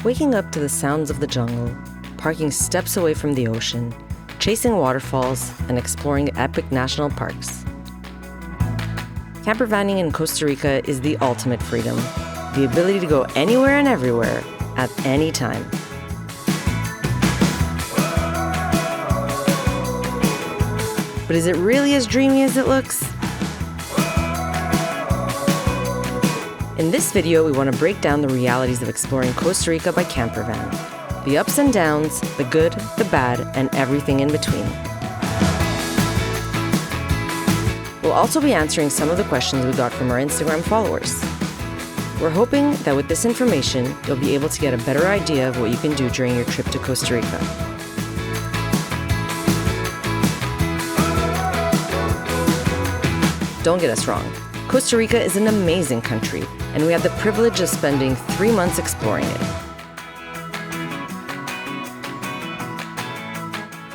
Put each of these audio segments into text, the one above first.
Waking up to the sounds of the jungle, parking steps away from the ocean, chasing waterfalls, and exploring epic national parks. Campervanning in Costa Rica is the ultimate freedom, the ability to go anywhere and everywhere at any time. But is it really as dreamy as it looks? In this video, we want to break down the realities of exploring Costa Rica by campervan. The ups and downs, the good, the bad, and everything in between. We'll also be answering some of the questions we got from our Instagram followers. We're hoping that with this information, you'll be able to get a better idea of what you can do during your trip to Costa Rica. Don't get us wrong, Costa Rica is an amazing country, and we had the privilege of spending 3 months exploring it.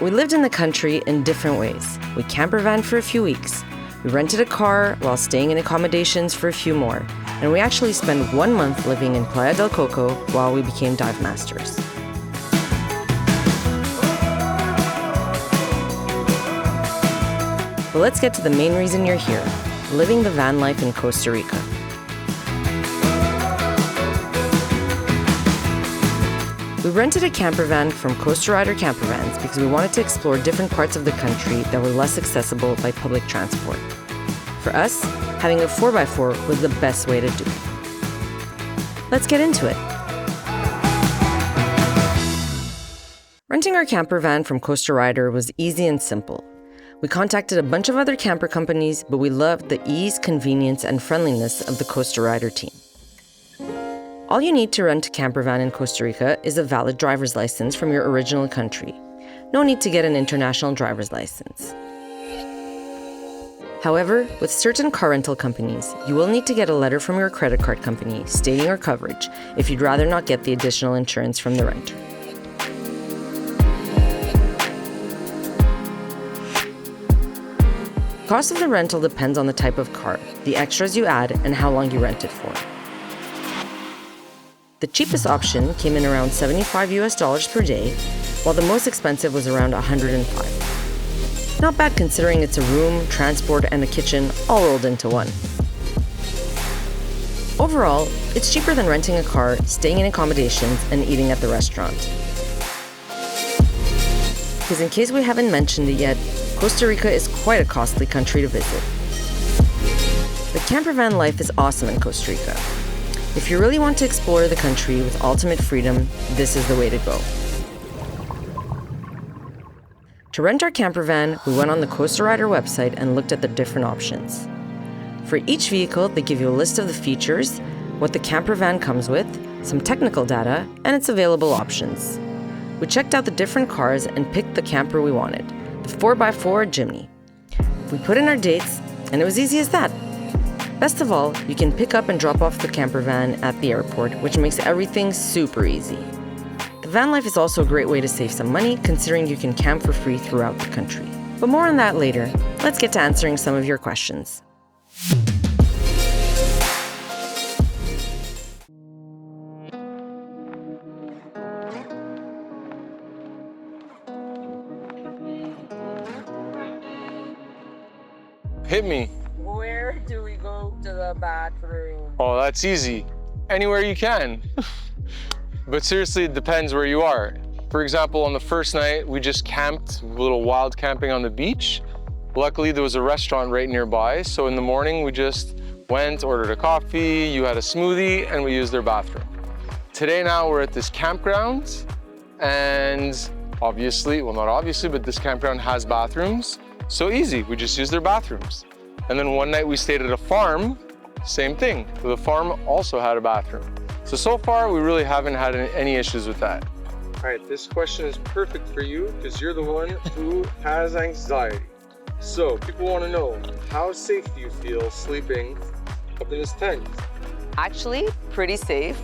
We lived in the country in different ways. We campervan for a few weeks, we rented a car while staying in accommodations for a few more, and we actually spent 1 month living in Playa del Coco while we became dive masters. But let's get to the main reason you're here, living the van life in Costa Rica. We rented a campervan from Costa Rica Campervans because we wanted to explore different parts of the country that were less accessible by public transport. For us, having a 4x4 was the best way to do it. Let's get into it. Renting our campervan from Costa Rica was easy and simple. We contacted a bunch of other camper companies, but we loved the ease, convenience, and friendliness of the Costa Rica team. All you need to rent a campervan in Costa Rica is a valid driver's license from your original country. No need to get an international driver's license. However, with certain car rental companies, you will need to get a letter from your credit card company stating your coverage if you'd rather not get the additional insurance from the renter. The cost of the rental depends on the type of car, the extras you add, and how long you rent it for. The cheapest option came in around $75 per day, while the most expensive was around $105. Not bad considering it's a room, transport, and a kitchen all rolled into one. Overall, it's cheaper than renting a car, staying in accommodations, and eating at the restaurant. Because in case we haven't mentioned it yet, Costa Rica is quite a costly country to visit. The campervan life is awesome in Costa Rica. If you really want to explore the country with ultimate freedom, this is the way to go. To rent our campervan, we went on the Costa Rica website and looked at the different options. For each vehicle, they give you a list of the features, what the campervan comes with, some technical data, and its available options. We checked out the different cars and picked the camper we wanted, the 4x4 Jimny. We put in our dates, and it was easy as that. Best of all, you can pick up and drop off the campervan at the airport, which makes everything super easy. The van life is also a great way to save some money, considering you can camp for free throughout the country. But more on that later. Let's get to answering some of your questions. Hit me. Where do we go to the bathroom? Oh, that's easy. Anywhere you can. But seriously, it depends where you are. For example, on the first night, we just camped, a little wild camping on the beach. Luckily, there was a restaurant right nearby. So in the morning, we just went, ordered a coffee, you had a smoothie, and we used their bathroom. Today now, we're at this campground. And obviously, well, not obviously, but this campground has bathrooms. So easy, we just use their bathrooms. And then one night we stayed at a farm, same thing. The farm also had a bathroom. So far we really haven't had any issues with that. All right, this question is perfect for you because you're the one who has anxiety. So people want to know, how safe do you feel sleeping up in this tent? Actually, pretty safe.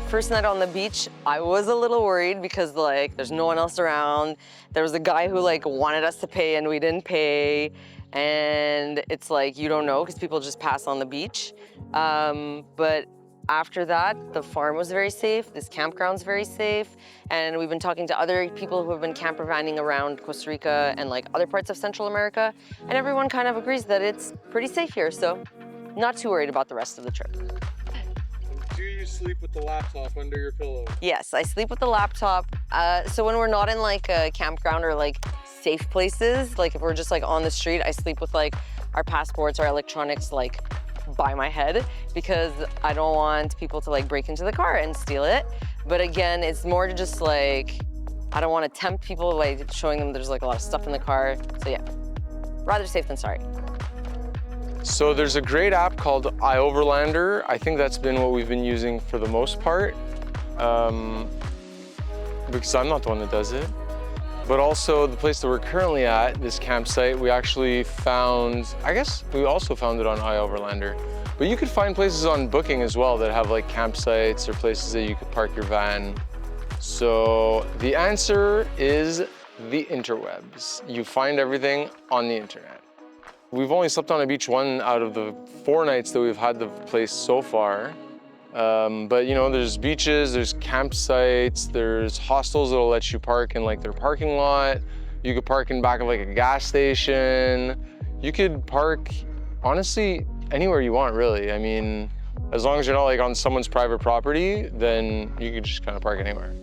First night on the beach, I was a little worried because there's no one else around. There was a guy who wanted us to pay and we didn't pay. And it's you don't know because people just pass on the beach. But after that, the farm was very safe, this campground's very safe, and we've been talking to other people who have been campervanning around Costa Rica and like other parts of Central America, and everyone kind of agrees that it's pretty safe here, so not too worried about the rest of the trip. Do you sleep with the laptop under your pillow? Yes, I sleep with the laptop. So when we're not in like a campground or like safe places, like if we're just like on the street, I sleep with like our passports, our electronics like by my head because I don't want people to like break into the car and steal it. But again, it's more to just like, I don't want to tempt people by showing them there's like a lot of stuff in the car. So yeah, rather safe than sorry. So there's a great app called iOverlander. I think that's been what we've been using for the most part, because I'm not the one that does it. But also the place that we're currently at, this campsite, we actually found, I guess we also found it on iOverlander. But you could find places on Booking as well that have like campsites or places that you could park your van. So the answer is the interwebs. You find everything on the internet. We've only slept on a beach 1 out of the 4 nights that we've had the place so far. But you know, there's beaches, there's campsites, there's hostels that'll let you park in like their parking lot. You could park in back of like a gas station. You could park, honestly, anywhere you want, really. I mean, as long as you're not like on someone's private property, then you could just kind of park anywhere.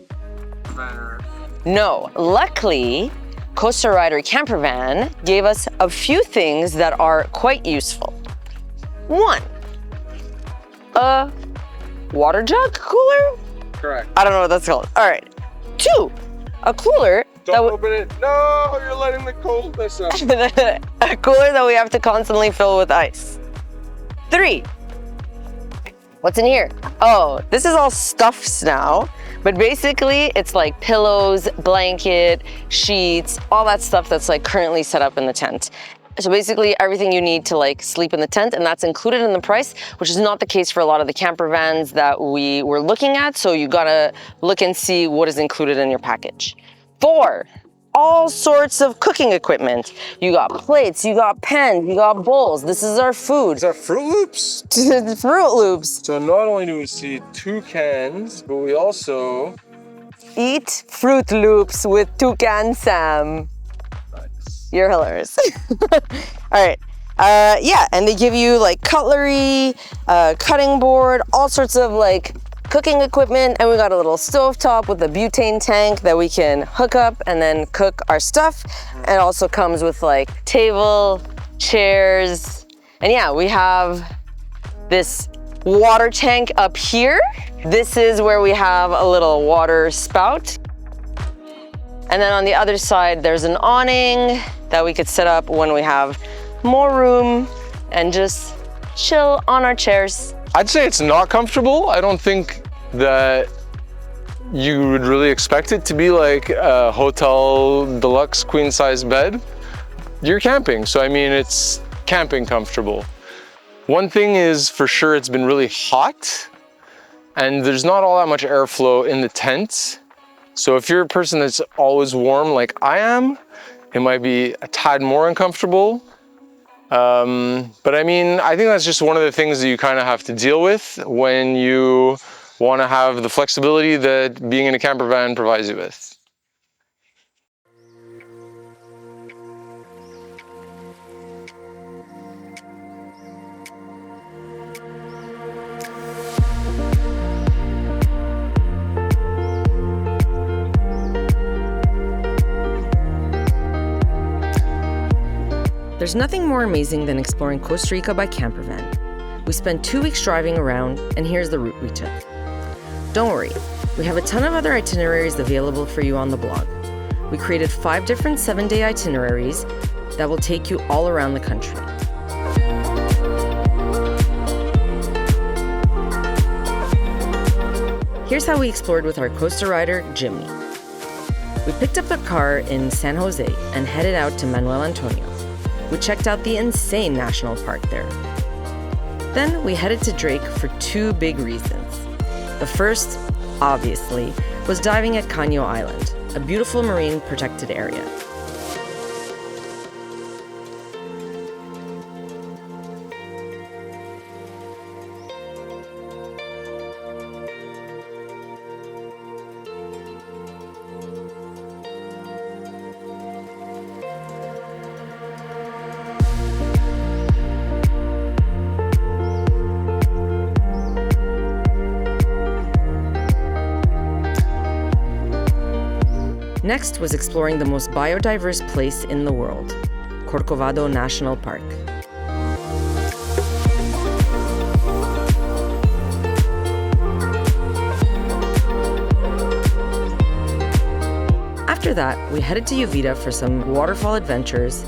No, luckily, Costa Rider Campervan gave us a few things that are quite useful. 1, a water jug cooler? Correct. I don't know what that's called. All right. 2, a cooler. Don't open it. No, you're letting the coldness up. A cooler that we have to constantly fill with ice. 3, what's in here? Oh, this is all stuffs now. But basically, it's like pillows, blanket, sheets, all that stuff that's like currently set up in the tent. So basically everything you need to like sleep in the tent, and that's included in the price, which is not the case for a lot of the camper vans that we were looking at. So you gotta look and see what is included in your package. 4, all sorts of cooking equipment. You got plates, you got pans, you got bowls. This is our food. Is that Fruit Loops? Fruit Loops. So not only do we see 2 cans, but we also... Eat Fruit Loops with Toucan Sam. Nice. You're hilarious. All right. Yeah, and they give you like cutlery, cutting board, all sorts of like cooking equipment, and we got a little stovetop with a butane tank that we can hook up and then cook our stuff. And it also comes with like table, chairs, and yeah, we have this water tank up here. This is where we have a little water spout. And then on the other side, there's an awning that we could set up when we have more room and just chill on our chairs. I'd say it's not comfortable. I don't think that you would really expect it to be like a hotel deluxe queen size bed. You're camping, so I mean, it's camping comfortable. One thing is for sure, it's been really hot and there's not all that much airflow in the tent. So if you're a person that's always warm like I am, it might be a tad more uncomfortable. But I mean, I think that's just one of the things that you kind of have to deal with when you want to have the flexibility that being in a camper van provides you with. There's nothing more amazing than exploring Costa Rica by campervan. We spent 2 weeks driving around, and here's the route we took. Don't worry, we have a ton of other itineraries available for you on the blog. We created 5 different 7-day itineraries that will take you all around the country. Here's how we explored with our Costa Rider, Jimmy. We picked up a car in San Jose and headed out to Manuel Antonio. We checked out the insane national park there. Then we headed to Drake for 2 big reasons. The first, obviously, was diving at Caño Island, a beautiful marine protected area. Next was exploring the most biodiverse place in the world, Corcovado National Park. After that, we headed to Uvita for some waterfall adventures,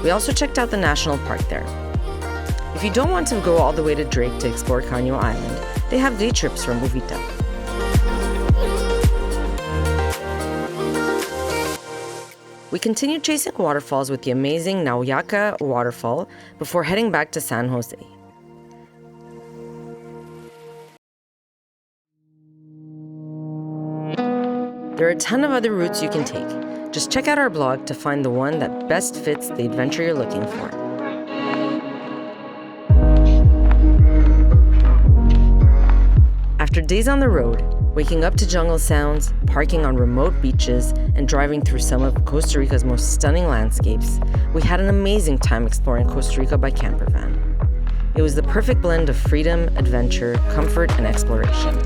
we also checked out the national park there. If you don't want to go all the way to Drake to explore Caño Island, they have day trips from Uvita. We continued chasing waterfalls with the amazing Nauyaca waterfall before heading back to San Jose. There are a ton of other routes you can take. Just check out our blog to find the one that best fits the adventure you're looking for. After days on the road, waking up to jungle sounds, parking on remote beaches, and driving through some of Costa Rica's most stunning landscapes, we had an amazing time exploring Costa Rica by campervan. It was the perfect blend of freedom, adventure, comfort, and exploration.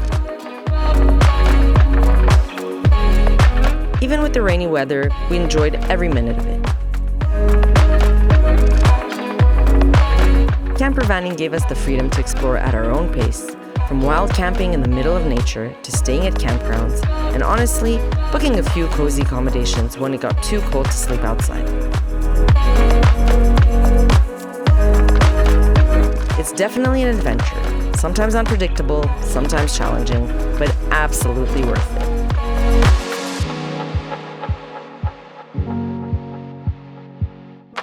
Even with the rainy weather, we enjoyed every minute of it. Campervanning gave us the freedom to explore at our own pace, from wild camping in the middle of nature to staying at campgrounds, and honestly, booking a few cozy accommodations when it got too cold to sleep outside. It's definitely an adventure, sometimes unpredictable, sometimes challenging, but absolutely worth it.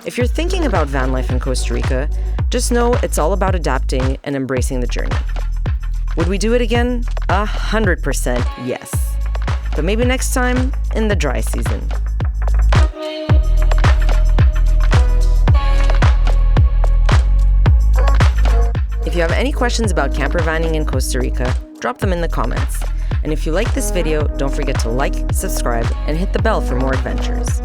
If you're thinking about van life in Costa Rica, just know it's all about adapting and embracing the journey. Would we do it again? 100% yes. But maybe next time in the dry season. If you have any questions about campervanning in Costa Rica, drop them in the comments. And if you like this video, don't forget to like, subscribe, and hit the bell for more adventures.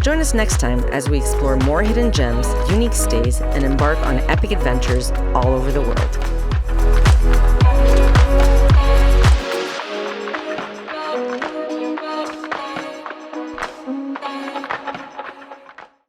Join us next time as we explore more hidden gems, unique stays, and embark on epic adventures all over the world.